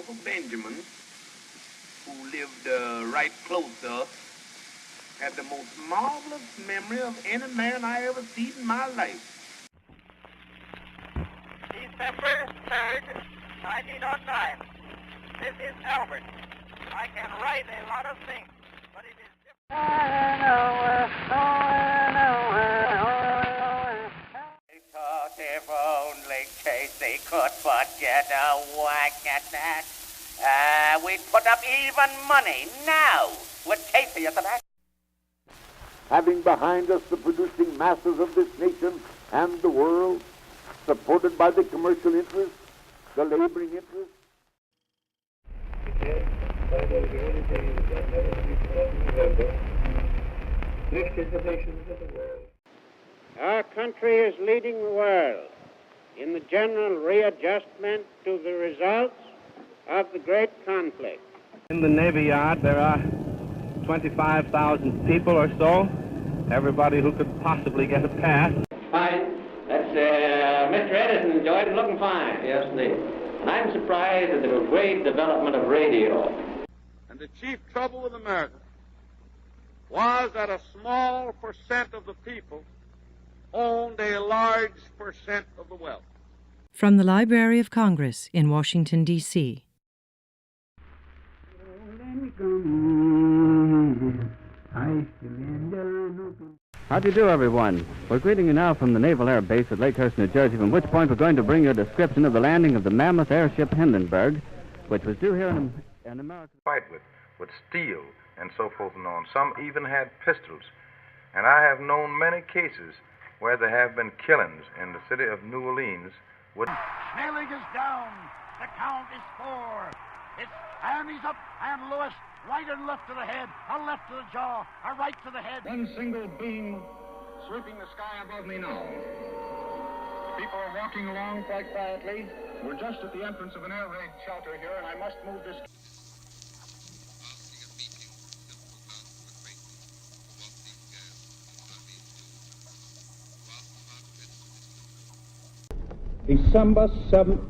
Uncle Benjamin, who lived right close to us, had the most marvelous memory of any man I ever seen in my life. December 3rd, 1909. This is Albert. I can write a lot of things, but it is If only Casey could but get a whack at that. We'd put up even money now with Casey at the back. Having behind us the producing masses of this nation and the world, supported by the commercial interests, the laboring interests. Our country is leading the world in the general readjustment to the results of the great conflict. In the Navy Yard, there are 25,000 people or so, everybody who could possibly get a pass. Fine. That's Mr. Edison enjoyed it, looking fine. Yes, indeed. And I'm surprised at the great development of radio. And the chief trouble with America was that a small percent of the people owned a large percent of the wealth. From the Library of Congress in Washington, D.C. How do you do, everyone? We're greeting you now from the Naval Air Base at Lakehurst, New Jersey, from which point we're going to bring you a description of the landing of the mammoth airship Hindenburg, which was due here in America. Fight with steel and so forth and on. Some even had pistols. And I have known many cases where there have been killings in the city of New Orleans. Snelling is down. The count is 4. It's Annie's up and Lewis. Right and left to the head, a left to the jaw, a right to the head. One single beam sweeping the sky above me now. People are walking along quite quietly. We're just at the entrance of an air raid shelter here, and I must move this. December 7th,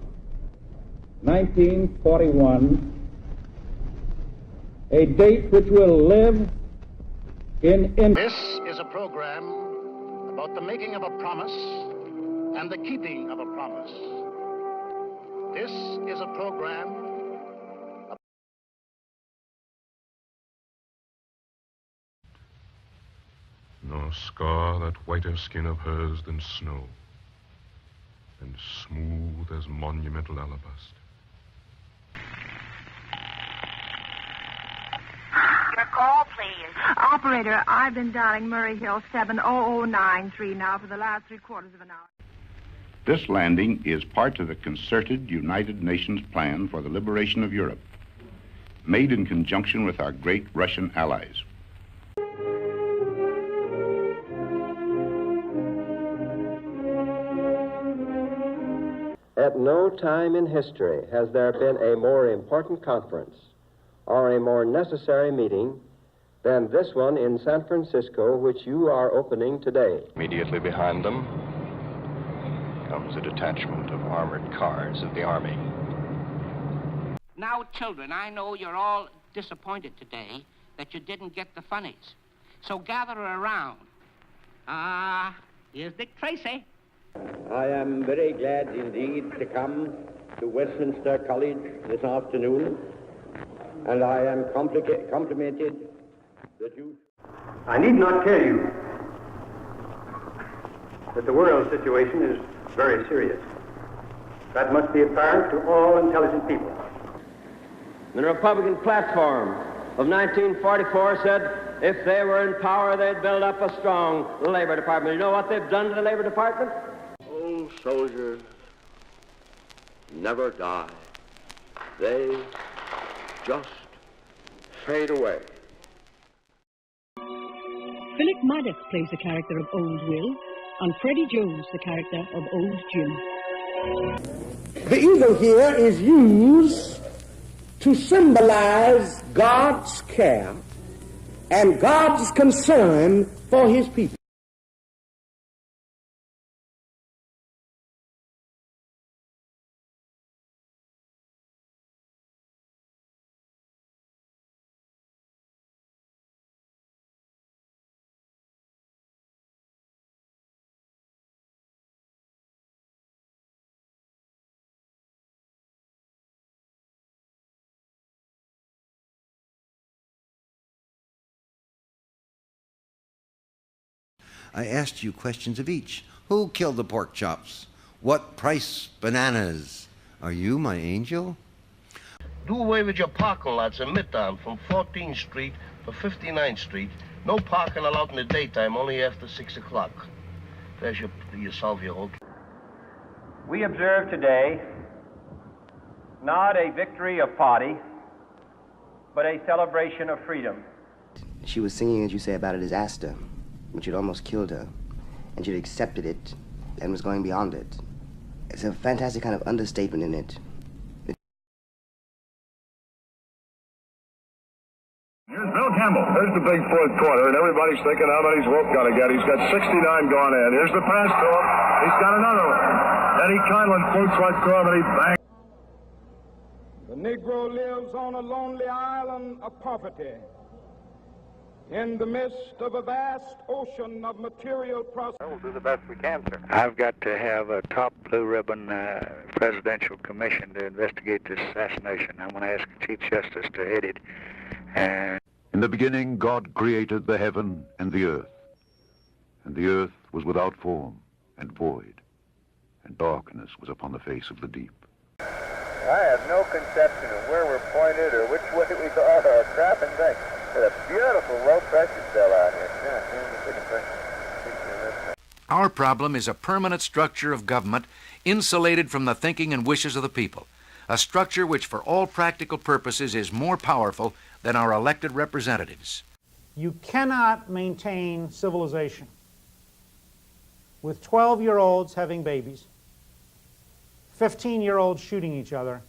1941, a date which will live in... This is a program about the making of a promise and the keeping of a promise. This is a program... Nor scar that whiter skin of hers than snow, and smooth as monumental alabaster. Your call, please. Operator, I've been dialing Murray Hill 70093 now for the last 3/4 of an hour. This landing is part of the concerted United Nations plan for the liberation of Europe, made in conjunction with our great Russian allies. At no time in history has there been a more important conference or a more necessary meeting than this one in San Francisco, which you are opening today. Immediately behind them comes a detachment of armored cars of the Army. Now, children, I know you're all disappointed today that you didn't get the funnies. So gather around. Here's Dick Tracy. I am very glad indeed to come to Westminster College this afternoon, and I am complimented that you... I need not tell you that the world situation is very serious. That must be apparent to all intelligent people. The Republican platform of 1944 said if they were in power, they'd build up a strong Labor Department. You know what they've done to the Labor Department? Old soldiers never die. They just fade away. Philip Maddox plays the character of Old Will, and Freddie Jones the character of Old Jim. The eagle here is used to symbolize God's care and God's concern for his people. I asked you questions of each. Who killed the pork chops? What price bananas? Are you my angel? Do away with your parking lots in Midtown from 14th Street to 59th Street. No parking allowed in the daytime, only after 6 o'clock. There's you solve your whole... We observe today not a victory of party, but a celebration of freedom. She was singing, as you say, about a disaster, which had almost killed her, and she'd accepted it and was going beyond it. It's a fantastic kind of understatement in it. Here's Bill Campbell. There's the big fourth quarter, and everybody's thinking how many's Wolf going to get. He's got 69 gone in. Here's the pass to him. He's got another one. Eddie Conlon floats right to him, and he bangs. The Negro lives on a lonely island of poverty in the midst of a vast ocean of material prosperity. We'll do the best we can, sir. I've got to have a top blue ribbon presidential commission to investigate this assassination. I'm going to ask the Chief Justice to head it. In the beginning, God created the heaven and the earth was without form and void, and darkness was upon the face of the deep. I have no conception of where we're pointed or which way we are or a crap and thing. There's a beautiful low-pressure cell out here. Our problem is a permanent structure of government insulated from the thinking and wishes of the people, a structure which for all practical purposes is more powerful than our elected representatives. You cannot maintain civilization with 12-year-olds having babies, 15-year-olds shooting each other,